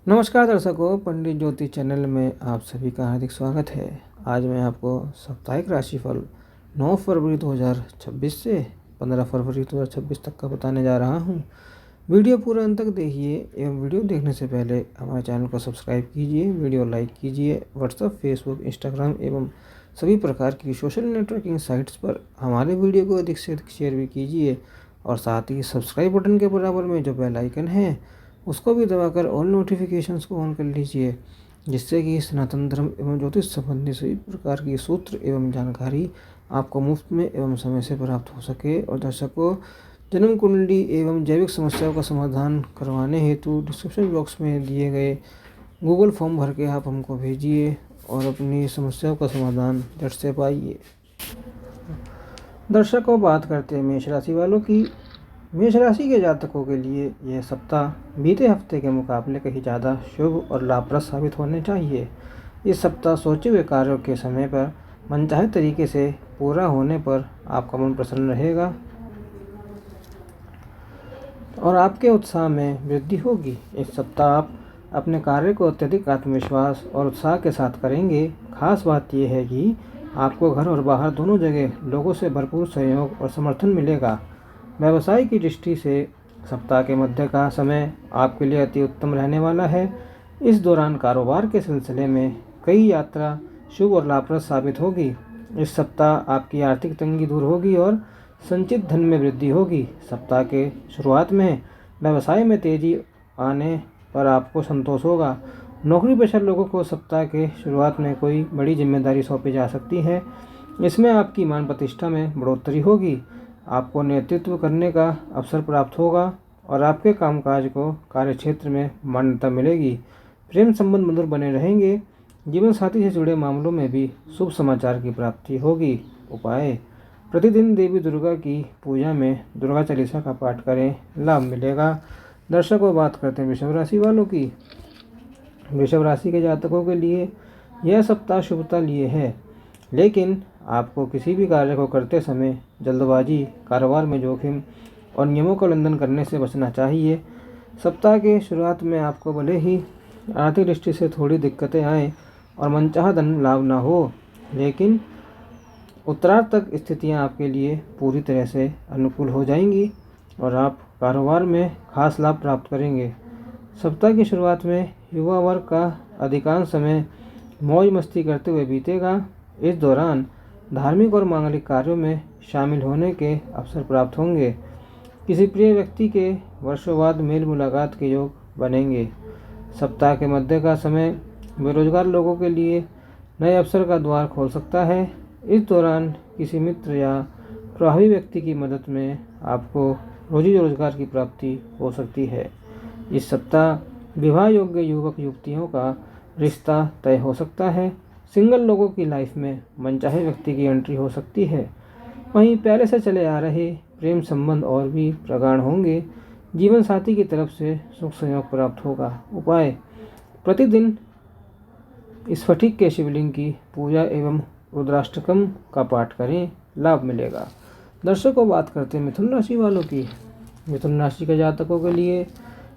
नमस्कार दर्शकों, पंडित ज्योति चैनल में आप सभी का हार्दिक स्वागत है। आज मैं आपको साप्ताहिक राशिफल 9 फरवरी 2026 से 15 फरवरी 2026 तक का बताने जा रहा हूं। वीडियो पूरा अंत तक देखिए एवं वीडियो देखने से पहले हमारे चैनल को सब्सक्राइब कीजिए, वीडियो लाइक कीजिए। व्हाट्सएप, फेसबुक, इंस्टाग्राम एवं सभी प्रकार की सोशल नेटवर्किंग साइट्स पर हमारे वीडियो को अधिक से अधिक शेयर भी कीजिए और साथ ही सब्सक्राइब बटन के बराबर में जो बेल आइकन है उसको भी दबाकर ऑल नोटिफिकेशंस को ऑन कर लीजिए, जिससे कि सनातन धर्म एवं ज्योतिष संबंधी सभी प्रकार की सूत्र एवं जानकारी आपको मुफ्त में एवं समय से प्राप्त हो सके। और दर्शकों, जन्म कुंडली एवं जैविक समस्याओं का समाधान करवाने हेतु डिस्क्रिप्शन बॉक्स में दिए गए गूगल फॉर्म भर के आप हमको भेजिए और अपनी समस्याओं का समाधान झट से पाइए। दर्शकों, बात करते हैं मेष राशि वालों की। मेष राशि के जातकों के लिए यह सप्ताह बीते हफ्ते के मुकाबले कहीं ज़्यादा शुभ और लाभप्रद साबित होने चाहिए। इस सप्ताह सोचे हुए कार्यों के समय पर मनचाहे तरीके से पूरा होने पर आपका मन प्रसन्न रहेगा और आपके उत्साह में वृद्धि होगी। इस सप्ताह आप अपने कार्य को अत्यधिक आत्मविश्वास और उत्साह के साथ करेंगे। खास बात यह है कि आपको घर और बाहर दोनों जगह लोगों से भरपूर सहयोग और समर्थन मिलेगा। व्यवसाय की दृष्टि से सप्ताह के मध्य का समय आपके लिए अति उत्तम रहने वाला है। इस दौरान कारोबार के सिलसिले में कई यात्रा शुभ और लाभप्रद साबित होगी। इस सप्ताह आपकी आर्थिक तंगी दूर होगी और संचित धन में वृद्धि होगी। सप्ताह के शुरुआत में व्यवसाय में तेजी आने पर आपको संतोष होगा। नौकरी पेशा लोगों को सप्ताह के शुरुआत में कोई बड़ी जिम्मेदारी सौंपी जा सकती है। इसमें आपकी मान प्रतिष्ठा में बढ़ोतरी होगी। आपको नेतृत्व करने का अवसर प्राप्त होगा और आपके कामकाज को कार्यक्षेत्र में मान्यता मिलेगी। प्रेम संबंध मधुर बने रहेंगे। जीवन साथी से जुड़े मामलों में भी शुभ समाचार की प्राप्ति होगी। उपाय: प्रतिदिन देवी दुर्गा की पूजा में दुर्गा चालीसा का पाठ करें, लाभ मिलेगा। दर्शकों, बात करते हैं वृषभ राशि वालों की। वृषभ राशि के जातकों के लिए यह सप्ताह शुभता लिए है, लेकिन आपको किसी भी कार्य को करते समय जल्दबाजी, कारोबार में जोखिम और नियमों का उल्लंघन करने से बचना चाहिए। सप्ताह के शुरुआत में आपको भले ही आर्थिक दृष्टि से थोड़ी दिक्कतें आएँ और मनचाहा धन लाभ ना हो, लेकिन उत्तरार्ध तक स्थितियां आपके लिए पूरी तरह से अनुकूल हो जाएंगी और आप कारोबार में खास लाभ प्राप्त करेंगे। सप्ताह की शुरुआत में युवा वर्ग का अधिकांश समय मौज मस्ती करते हुए बीतेगा। इस दौरान धार्मिक और मांगलिक कार्यों में शामिल होने के अवसर प्राप्त होंगे। किसी प्रिय व्यक्ति के वर्षों बाद मेल मुलाकात के योग बनेंगे। सप्ताह के मध्य का समय बेरोजगार लोगों के लिए नए अवसर का द्वार खोल सकता है। इस दौरान किसी मित्र या प्रभावी व्यक्ति की मदद में आपको रोजी रोजगार की प्राप्ति हो सकती है। इस सप्ताह विवाह योग्य युवक युवतियों का रिश्ता तय हो सकता है। सिंगल लोगों की लाइफ में मनचाहे व्यक्ति की एंट्री हो सकती है। वहीं पहले से चले आ रहे प्रेम संबंध और भी प्रगाढ़ होंगे। जीवन साथी की तरफ से सुख संयोग प्राप्त होगा। उपाय: प्रतिदिन स्फटिक के शिवलिंग की पूजा एवं रुद्राष्टकम का पाठ करें, लाभ मिलेगा। दर्शकों, बात करते हैं मिथुन राशि वालों की। मिथुन राशि के जातकों के लिए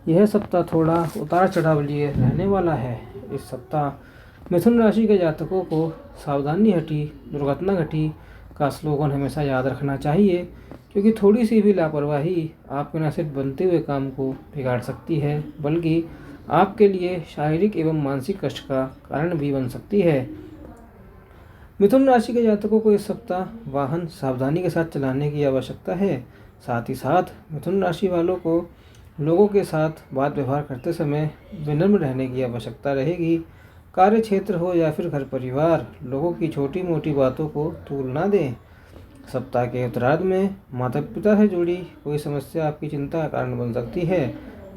यह सप्ताह थोड़ा उतार चढ़ाव लिए रहने वाला है। इस सप्ताह मिथुन राशि के जातकों को सावधानी हटी दुर्घटना घटी का स्लोगन हमेशा याद रखना चाहिए, क्योंकि थोड़ी सी भी लापरवाही आपके न सिर्फ बनते हुए काम को बिगाड़ सकती है, बल्कि आपके लिए शारीरिक एवं मानसिक कष्ट का कारण भी बन सकती है। मिथुन राशि के जातकों को इस सप्ताह वाहन सावधानी के साथ चलाने की आवश्यकता है। साथ ही साथ मिथुन राशि वालों को लोगों के साथ बात व्यवहार करते समय विनम्र रहने की आवश्यकता रहेगी। कार्य क्षेत्र हो या फिर घर परिवार, लोगों की छोटी मोटी बातों को तूल ना दें। सप्ताह के उत्तरार्ध में माता पिता से जुड़ी कोई समस्या आपकी चिंता का कारण बन सकती है।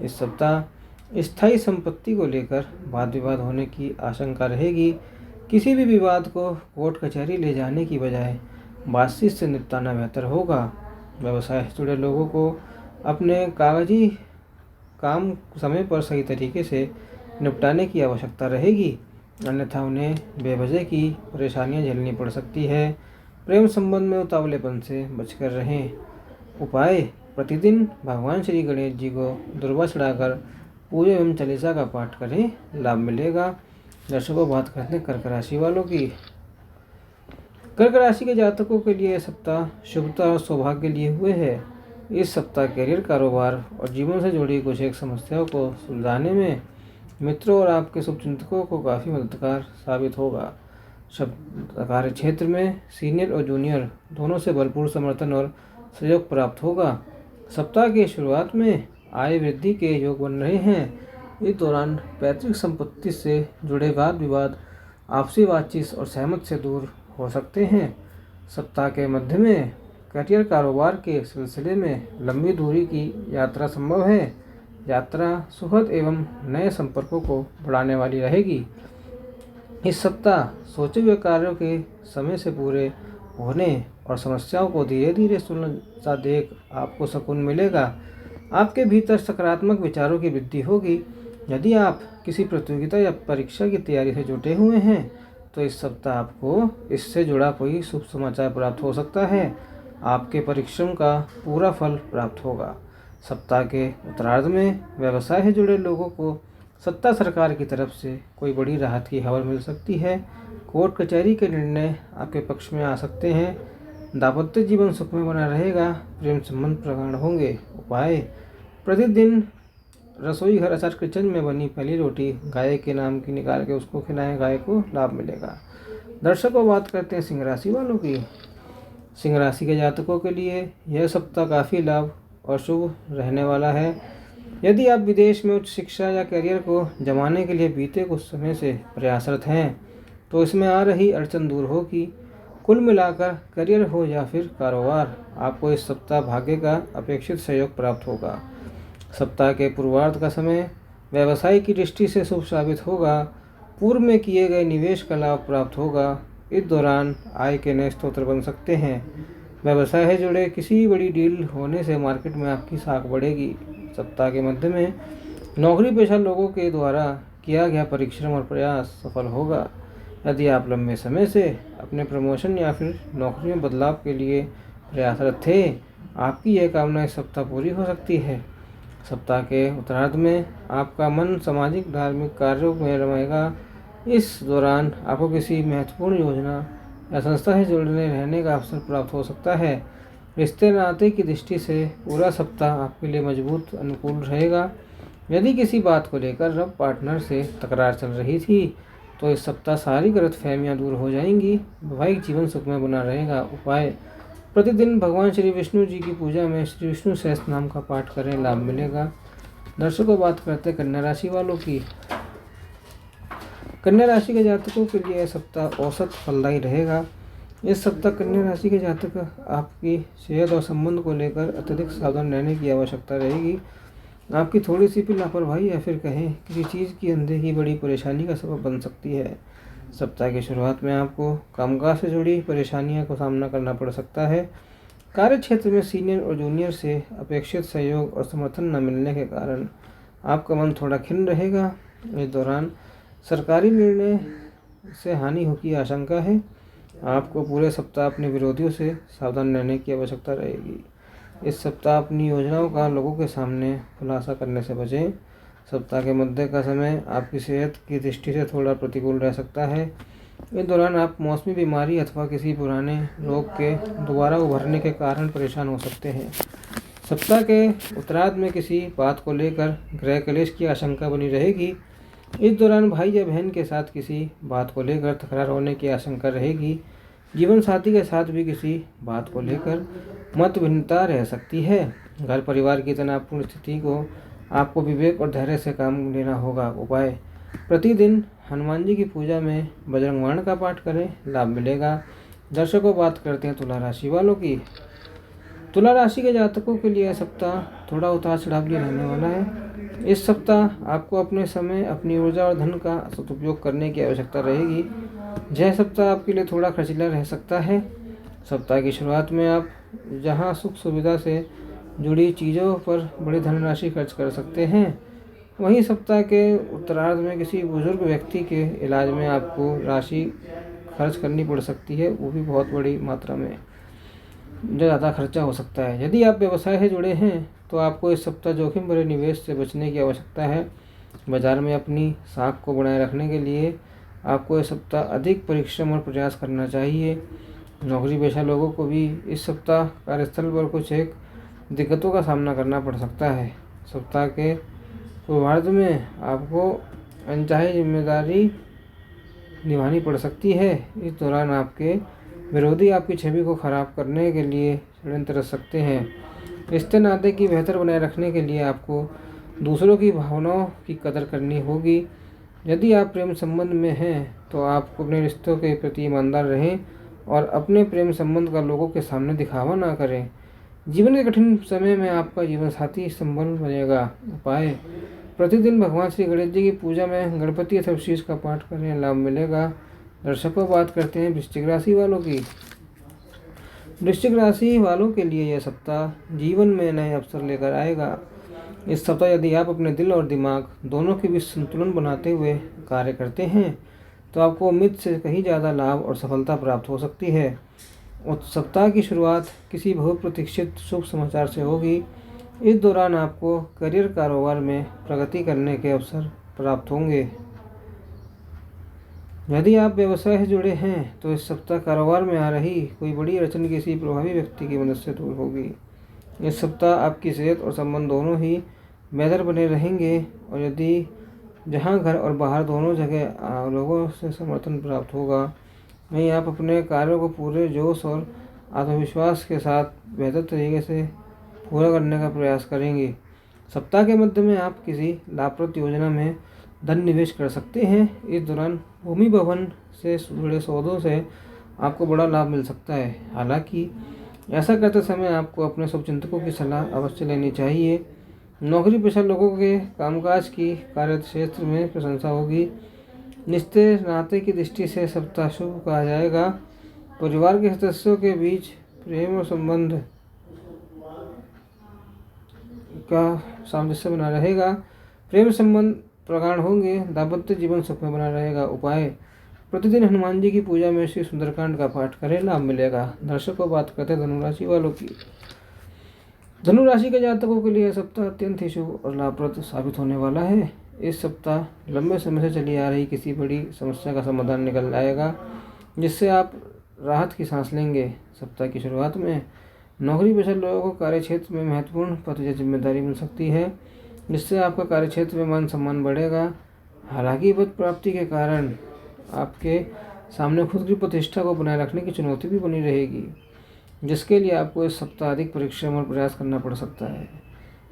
इस सप्ताह स्थायी संपत्ति को लेकर वाद विवाद होने की आशंका रहेगी। किसी भी विवाद को कोर्ट कचहरी ले जाने की बजाय बातचीत से निपटाना बेहतर होगा। व्यवसाय से जुड़े लोगों को अपने कागजी काम समय पर सही तरीके से निपटाने की आवश्यकता रहेगी, अन्यथा उन्हें बेवजह की परेशानियां झेलनी पड़ सकती है। प्रेम संबंध में उतावलेपन से बचकर रहें। उपाय: प्रतिदिन भगवान श्री गणेश जी को दुर्वा चढ़ाकर पूजा एवं चालीसा का पाठ करें, लाभ मिलेगा। दर्शकों, बात करते हैं कर्क राशि वालों की। कर्क राशि के जातकों के लिए यह सप्ताह शुभता और सौभाग्य के लिए हुए है। इस सप्ताह करियर, कारोबार और जीवन से जुड़ी कुछ एक समस्याओं को सुलझाने में मित्रों और आपके शुभचिंतकों को काफ़ी मददगार साबित होगा। कार्य क्षेत्र में सीनियर और जूनियर दोनों से भरपूर समर्थन और सहयोग प्राप्त होगा। सप्ताह की शुरुआत में आय वृद्धि के योग बन रहे हैं। इस दौरान पैतृक संपत्ति से जुड़े वाद विवाद आपसी बातचीत और सहमत से दूर हो सकते हैं। सप्ताह के मध्य में करियर, कारोबार के सिलसिले में लंबी दूरी की यात्रा संभव है। यात्रा सुखद एवं नए संपर्कों को बढ़ाने वाली रहेगी। इस सप्ताह सोचे हुए कार्यों के समय से पूरे होने और समस्याओं को धीरे धीरे सुलझता देख आपको सुकून मिलेगा। आपके भीतर सकारात्मक विचारों की वृद्धि होगी। यदि आप किसी प्रतियोगिता या परीक्षा की तैयारी से जुटे हुए हैं तो इस सप्ताह आपको इससे जुड़ा कोई शुभ समाचार प्राप्त हो सकता है। आपके परिश्रम का पूरा फल प्राप्त होगा। सप्ताह के उत्तरार्ध में व्यवसाय से जुड़े लोगों को सत्ता सरकार की तरफ से कोई बड़ी राहत की खबर मिल सकती है। कोर्ट कचहरी के निर्णय आपके पक्ष में आ सकते हैं। दाम्पत्य जीवन सुखमय बना रहेगा। प्रेम संबंध प्रगाढ़ होंगे। उपाय: प्रतिदिन रसोई घर अचार किचन में बनी पहली रोटी गाय के नाम की निकाल के उसको खिलाएं, गाय को लाभ मिलेगा। दर्शकों, बात करते हैं सिंह राशि वालों की। सिंह राशि के जातकों के लिए यह सप्ताह काफ़ी लाभ और शुभ रहने वाला है। यदि आप विदेश में उच्च शिक्षा या करियर को जमाने के लिए बीते कुछ समय से प्रयासरत हैं तो इसमें आ रही अड़चन दूर होगी। कुल मिलाकर करियर हो या फिर कारोबार, आपको इस सप्ताह भाग्य का अपेक्षित सहयोग प्राप्त होगा। सप्ताह के पूर्वार्ध का समय व्यवसाय की दृष्टि से शुभ साबित होगा। पूर्व में किए गए निवेश का लाभ प्राप्त होगा। इस दौरान आय के नए स्रोत बन सकते हैं। व्यवसाय से जुड़े किसी बड़ी डील होने से मार्केट में आपकी साख बढ़ेगी। सप्ताह के मध्य में नौकरी पेशा लोगों के द्वारा किया गया परिश्रम और प्रयास सफल होगा। यदि आप लंबे समय से अपने प्रमोशन या फिर नौकरी में बदलाव के लिए प्रयासरत थे, आपकी यह कामना इस सप्ताह पूरी हो सकती है। सप्ताह के उत्तरार्ध में आपका मन सामाजिक धार्मिक कार्यों में रमेगा। इस दौरान आपको किसी महत्वपूर्ण योजना या संस्था से जुड़ने रहने का अवसर प्राप्त हो सकता है। रिश्ते नाते की दृष्टि से पूरा सप्ताह आपके लिए मजबूत अनुकूल रहेगा। यदि किसी बात को लेकर रब पार्टनर से तकरार चल रही थी तो इस सप्ताह सारी गलतफहमियां दूर हो जाएंगी। वैवाहिक जीवन सुखमय बना रहेगा। उपाय: प्रतिदिन भगवान श्री विष्णु जी की पूजा में श्री विष्णु सहस्त्र नाम का पाठ करें, लाभ मिलेगा। दर्शकों, बात करते हैं कन्या राशि वालों की। कन्या राशि के जातकों के लिए यह सप्ताह औसत फलदायी रहेगा। इस सप्ताह कन्या राशि के जातक आपकी सेहत और संबंध को लेकर अत्यधिक सावधान रहने की आवश्यकता रहेगी। आपकी थोड़ी सी भी लापरवाही या फिर कहें किसी चीज़ की अनदेखी बड़ी परेशानी का सबब बन सकती है। सप्ताह की शुरुआत में आपको कामकाज से जुड़ी परेशानियों का सामना करना पड़ सकता है। कार्य क्षेत्र में सीनियर और जूनियर से अपेक्षित सहयोग और समर्थन न मिलने के कारण आपका मन थोड़ा खिन्न रहेगा। इस दौरान सरकारी निर्णय से हानि हो की आशंका है। आपको पूरे सप्ताह अपने विरोधियों से सावधान रहने की आवश्यकता रहेगी। इस सप्ताह अपनी योजनाओं का लोगों के सामने खुलासा करने से बचें। सप्ताह के मध्य का समय आपकी सेहत की दृष्टि से थोड़ा प्रतिकूल रह सकता है। इस दौरान आप मौसमी बीमारी अथवा किसी पुराने रोग के दोबारा उभरने के कारण परेशान हो सकते हैं। सप्ताह के उत्तरार्ध में किसी बात को लेकर गृह कलेश की आशंका बनी रहेगी। इस दौरान भाई या बहन के साथ किसी बात को लेकर तकरार होने की आशंका रहेगी। जीवन साथी के साथ भी किसी बात को लेकर मतभिन्नता रह सकती है। घर परिवार की तनावपूर्ण स्थिति को आपको विवेक और धैर्य से काम लेना होगा। उपाय: प्रतिदिन हनुमान जी की पूजा में बजरंग बाण का पाठ करें, लाभ मिलेगा। दर्शकों, बात करते हैं तुला राशि वालों की। तुला राशि के जातकों के लिए यह सप्ताह थोड़ा उतार चढ़ाव लिए रहने वाला है। इस सप्ताह आपको अपने समय, अपनी ऊर्जा और धन का सदुपयोग करने की आवश्यकता रहेगी। यह सप्ताह आपके लिए थोड़ा खर्चीला रह सकता है। सप्ताह की शुरुआत में आप जहां सुख सुविधा से जुड़ी चीज़ों पर बड़ी धनराशि खर्च कर सकते हैं, वहीं सप्ताह के उत्तरार्ध में किसी बुजुर्ग व्यक्ति के इलाज में आपको राशि खर्च करनी पड़ सकती है, वो भी बहुत बड़ी मात्रा में। ज़्यादा खर्चा हो सकता है। यदि आप व्यवसाय से जुड़े हैं तो आपको इस सप्ताह जोखिम भरे निवेश से बचने की आवश्यकता है। बाजार में अपनी साख को बनाए रखने के लिए आपको इस सप्ताह अधिक परिश्रम और प्रयास करना चाहिए। नौकरी पेशा लोगों को भी इस सप्ताह कार्यस्थल पर कुछ एक दिक्कतों का सामना करना पड़ सकता है। सप्ताह के पूर्वार्ध में आपको अनचाही जिम्मेदारी निभानी पड़ सकती है। इस दौरान आपके विरोधी आपकी छवि को खराब करने के लिए षड्यंत्र रच सकते हैं। रिश्ते नाते की बेहतर बनाए रखने के लिए आपको दूसरों की भावनाओं की कदर करनी होगी। यदि आप प्रेम संबंध में हैं तो आप अपने रिश्तों के प्रति ईमानदार रहें और अपने प्रेम संबंध का लोगों के सामने दिखावा ना करें। जीवन के कठिन समय में आपका जीवन साथी संबंध बनेगा। उपाय: प्रतिदिन भगवान श्री गणेश जी की पूजा में गणपति सप्तशीष का पाठ करें, लाभ मिलेगा। दर्शकों, बात करते हैं वृश्चिक राशि वालों की। वृश्चिक राशि वालों के लिए यह सप्ताह जीवन में नए अवसर लेकर आएगा। इस सप्ताह यदि आप अपने दिल और दिमाग दोनों के बीच संतुलन बनाते हुए कार्य करते हैं तो आपको उम्मीद से कहीं ज़्यादा लाभ और सफलता प्राप्त हो सकती है। उस सप्ताह की शुरुआत किसी बहुप्रतीक्षित शुभ समाचार से होगी। इस दौरान आपको करियर कारोबार में प्रगति करने के अवसर प्राप्त होंगे। यदि आप व्यवसाय से जुड़े हैं तो इस सप्ताह कारोबार में आ रही कोई बड़ी अड़चन किसी प्रभावी व्यक्ति की मदद से दूर होगी। इस सप्ताह आपकी सेहत और संबंध दोनों ही बेहतर बने रहेंगे और यदि जहां घर और बाहर दोनों जगह लोगों से समर्थन प्राप्त होगा। वहीं आप अपने कार्यों को पूरे जोश और आत्मविश्वास के साथ बेहतर तरीके से पूरा करने का प्रयास करेंगे। सप्ताह के मध्य में आप किसी लाभप्रद योजना में धन निवेश कर सकते हैं। इस दौरान भूमि भवन से जुड़े सौदों से आपको बड़ा लाभ मिल सकता है। हालांकि ऐसा करते समय आपको अपने शुभचिंतकों की सलाह अवश्य लेनी चाहिए। नौकरी पेशा लोगों के कामकाज की कार्यक्षेत्र में प्रशंसा होगी। रिश्ते नाते की दृष्टि से सप्ताह शुभ कहा जाएगा। परिवार के सदस्यों के बीच प्रेम और संबंध का सामंजस्य बना रहेगा। प्रेम संबंध प्रगाढ़ होंगे। दाम्पत्य जीवन सुखमय बना रहेगा। उपाय: प्रतिदिन हनुमान जी की पूजा में श्री सुंदरकांड का पाठ करें, लाभ मिलेगा। दर्शकों, बात करते हैं धनुराशि वालों की। धनुराशि के जातकों के लिए सप्ताह अत्यंत ही शुभ और लाभप्रद साबित होने वाला है। इस सप्ताह लंबे समय से चली आ रही किसी बड़ी समस्या का समाधान निकल आएगा, जिससे आप राहत की सांस लेंगे। सप्ताह की शुरुआत में नौकरी पेशा लोगों को कार्यक्षेत्र में महत्वपूर्ण पद या जिम्मेदारी मिल सकती है, जिससे आपका कार्यक्षेत्र में मान सम्मान बढ़ेगा। हालांकि पद प्राप्ति के कारण आपके सामने खुद की प्रतिष्ठा को बनाए रखने की चुनौती भी बनी रहेगी, जिसके लिए आपको इस सप्ताह अधिक परिश्रम और प्रयास करना पड़ सकता है।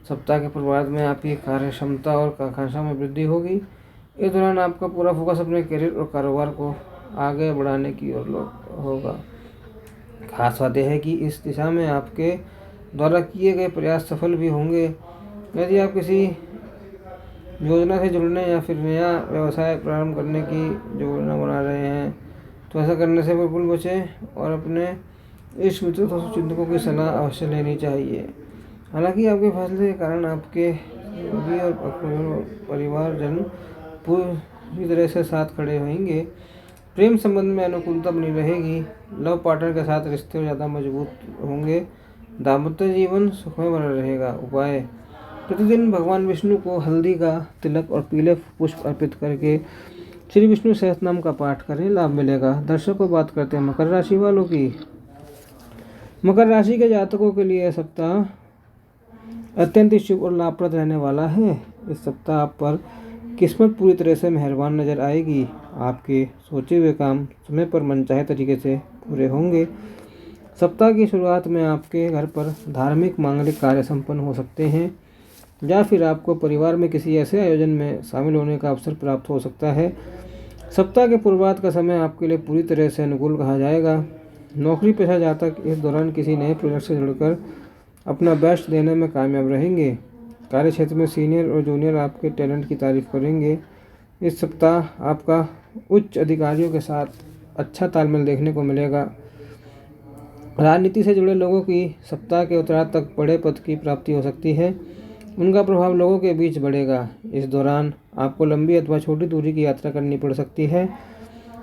सप्ताह के पूर्वार्ध में आपकी कार्य क्षमता और आकांक्षा में वृद्धि होगी। इस दौरान आपका पूरा फोकस अपने करियर और कारोबार को आगे बढ़ाने की ओर होगा। खास बात यह है कि इस दिशा में आपके द्वारा किए गए प्रयास सफल भी होंगे। यदि आप किसी योजना से जुड़ने या फिर नया व्यवसाय प्रारंभ करने की योजना बना रहे हैं तो ऐसा करने से बिल्कुल बचें और अपने इष्ट मित्रों तथा चिंतकों की सलाह अवश्य लेनी चाहिए। हालांकि आपके फैसले के कारण आपके भी और परिवारजन पूरी तरह से साथ खड़े होंगे। प्रेम संबंध में अनुकूलता बनी रहेगी। लव पार्टनर के साथ रिश्ते ज़्यादा मजबूत होंगे। दाम्पत्य जीवन सुखमय बना रहेगा। उपाय: प्रतिदिन भगवान विष्णु को हल्दी का तिलक और पीले पुष्प अर्पित करके श्री विष्णु सहस्त्रनाम का पाठ करें, लाभ मिलेगा। दर्शकों, बात करते हैं मकर राशि वालों की। मकर राशि के जातकों के लिए सप्ताह अत्यंत शुभ और लाभप्रद रहने वाला है। इस सप्ताह आप पर किस्मत पूरी तरह से मेहरबान नजर आएगी। आपके सोचे हुए काम समय पर मनचाहे तरीके से पूरे होंगे। सप्ताह की शुरुआत में आपके घर पर धार्मिक मांगलिक कार्य संपन्न हो सकते हैं या फिर आपको परिवार में किसी ऐसे आयोजन में शामिल होने का अवसर प्राप्त हो सकता है। सप्ताह के पूर्वार्ध का समय आपके लिए पूरी तरह से अनुकूल कहा जाएगा। नौकरी पेशा जातक इस दौरान किसी नए प्रोजेक्ट से जुड़कर अपना बेस्ट देने में कामयाब रहेंगे। कार्य क्षेत्र में सीनियर और जूनियर आपके टैलेंट की तारीफ करेंगे। इस सप्ताह आपका उच्च अधिकारियों के साथ अच्छा तालमेल देखने को मिलेगा। राजनीति से जुड़े लोगों की सप्ताह के उत्तरार्ध तक बड़े पद की प्राप्ति हो सकती है। उनका प्रभाव लोगों के बीच बढ़ेगा। इस दौरान आपको लंबी अथवा छोटी दूरी की यात्रा करनी पड़ सकती है।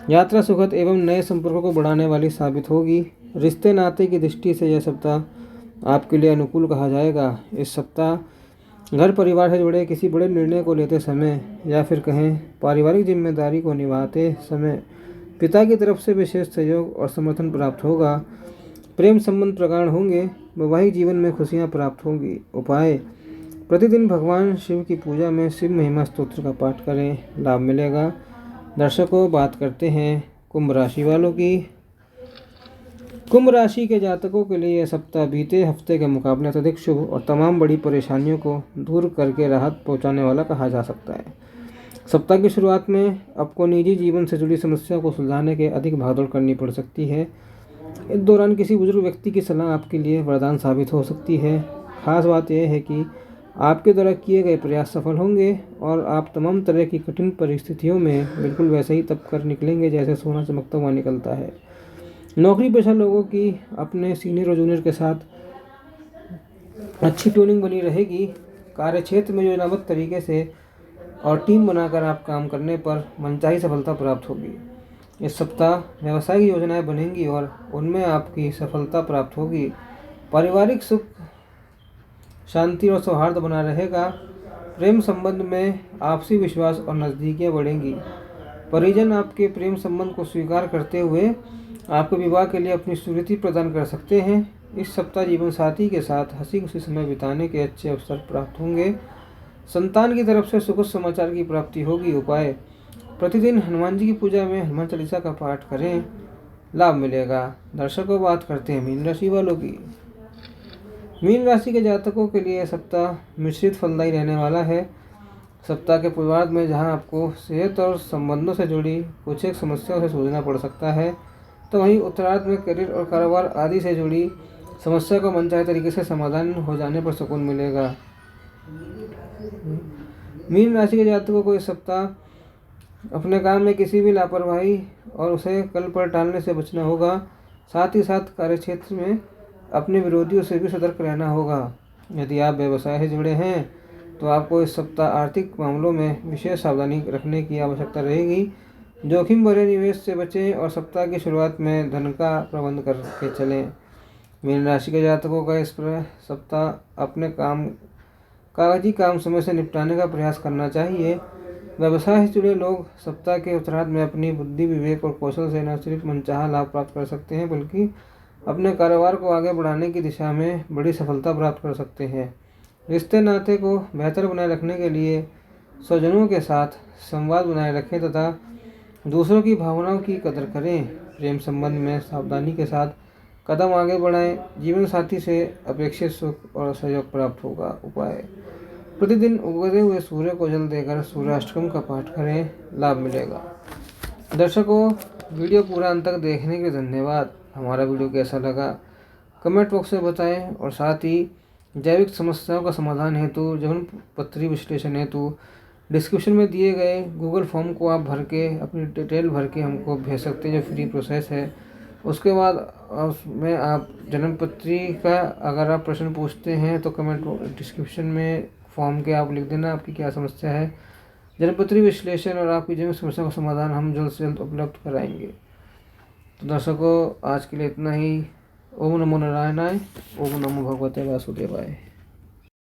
यात्रा सुखद एवं नए संपर्कों को बढ़ाने वाली साबित होगी। रिश्ते नाते की दृष्टि से यह सप्ताह आपके लिए अनुकूल कहा जाएगा। इस सप्ताह घर परिवार से जुड़े किसी बड़े निर्णय को लेते समय या फिर कहें पारिवारिक जिम्मेदारी को निभाते समय पिता की तरफ से विशेष सहयोग और समर्थन प्राप्त होगा। प्रेम संबंध प्रगाढ़ होंगे। वैवाहिक जीवन में खुशियां प्राप्त होंगी। उपाय: प्रतिदिन भगवान शिव की पूजा में शिव महिमा स्तोत्र का पाठ करें, लाभ मिलेगा। दर्शकों, बात करते हैं कुंभ राशि वालों की। कुंभ राशि के जातकों के लिए यह सप्ताह बीते हफ्ते के मुकाबले अत्यधिक शुभ और तमाम बड़ी परेशानियों को दूर करके राहत पहुंचाने वाला कहा जा सकता है। सप्ताह की शुरुआत में आपको निजी जीवन से जुड़ी समस्या को सुलझाने के अधिक भागदौड़ करनी पड़ सकती है। इस दौरान किसी बुजुर्ग व्यक्ति की सलाह आपके लिए वरदान साबित हो सकती है। खास बात यह है कि आपके द्वारा किए गए प्रयास सफल होंगे और आप तमाम तरह की कठिन परिस्थितियों में बिल्कुल वैसे ही तप कर निकलेंगे जैसे सोना चमकता हुआ निकलता है। नौकरी पेशा लोगों की अपने सीनियर और जूनियर के साथ अच्छी ट्यूनिंग बनी रहेगी। कार्य क्षेत्र में योजनाबद्ध तरीके से और टीम बनाकर आप काम करने पर मनचाही सफलता प्राप्त होगी। इस सप्ताह व्यावसायिक योजनाएं बनेंगी और उनमें आपकी सफलता प्राप्त होगी। पारिवारिक सुख, शांति और सौहार्द बना रहेगा। प्रेम संबंध में आपसी विश्वास और नज़दीकियाँ बढ़ेंगी। परिजन आपके प्रेम संबंध को स्वीकार करते हुए आपको विवाह के लिए अपनी स्वीकृति प्रदान कर सकते हैं। इस सप्ताह जीवन साथी के साथ हंसी खुशी समय बिताने के अच्छे अवसर प्राप्त होंगे। संतान की तरफ से सुखद समाचार की प्राप्ति होगी। उपाय: प्रतिदिन हनुमान जी की पूजा में हनुमान चालीसा का पाठ करें, लाभ मिलेगा। दर्शकों, बात करते हैं मीन राशि वालों की। मीन राशि के जातकों के लिए सप्ताह मिश्रित फलदायी रहने वाला है। सप्ताह के पूर्वार्ध में जहां आपको सेहत और संबंधों से जुड़ी कुछ एक समस्याओं से जूझना पड़ सकता है, तो वहीं उत्तरार्ध में करियर और कारोबार आदि से जुड़ी समस्या को मनचाहे तरीके से समाधान हो जाने पर सुकून मिलेगा। मीन राशि के जातकों को इस सप्ताह अपने काम में किसी भी लापरवाही और उसे कल पर टालने से बचना होगा। साथ ही साथ कार्यक्षेत्र में अपने विरोधियों से भी सतर्क रहना होगा। यदि आप व्यवसाय से जुड़े हैं तो आपको इस सप्ताह आर्थिक मामलों में विशेष सावधानी रखने की आवश्यकता रहेगी। जोखिम भरे निवेश से बचें और सप्ताह की शुरुआत में धन का प्रबंध करके चलें। मीन राशि के जातकों का इस सप्ताह अपने कागजी काम समय से निपटाने का प्रयास करना चाहिए। व्यवसाय से जुड़े लोग सप्ताह के उत्तरार्ध में अपनी बुद्धि, विवेक और कौशल से न सिर्फ मनचाहा लाभ प्राप्त कर सकते हैं बल्कि अपने कारोबार को आगे बढ़ाने की दिशा में बड़ी सफलता प्राप्त कर सकते हैं। रिश्ते नाते को बेहतर बनाए रखने के लिए स्वजनों के साथ संवाद बनाए रखें तथा दूसरों की भावनाओं की कदर करें। प्रेम संबंध में सावधानी के साथ कदम आगे बढ़ाएं। जीवन साथी से अपेक्षित सुख और सहयोग प्राप्त होगा। उपाय: प्रतिदिन उगते हुए सूर्य को जल देकर सूर्याष्टकम का पाठ करें, लाभ मिलेगा। दर्शकों, वीडियो पूरा अंत तक देखने के लिए धन्यवाद। हमारा वीडियो कैसा लगा कमेंट बॉक्स में बताएं और साथ ही जैविक समस्याओं का समाधान हेतु, जीवन पत्री विश्लेषण हेतु डिस्क्रिप्शन में दिए गए गूगल फॉर्म को आप भर के अपनी डिटेल भर के हमको भेज सकते हैं, जो फ्री प्रोसेस है। उसके बाद उसमें आप जन्म पत्री का अगर आप प्रश्न पूछते हैं तो कमेंट डिस्क्रिप्शन में फॉर्म के आप लिख देना आपकी क्या समस्या है। जन्मपत्री विश्लेषण और आपकी जन्म समस्या का समाधान हम जल्द से जल्द उपलब्ध कराएंगे। तो दर्शकों, आज के लिए इतना ही। ओम नमो नारायणाय। ओम नमो भगवते वासुदेवाय।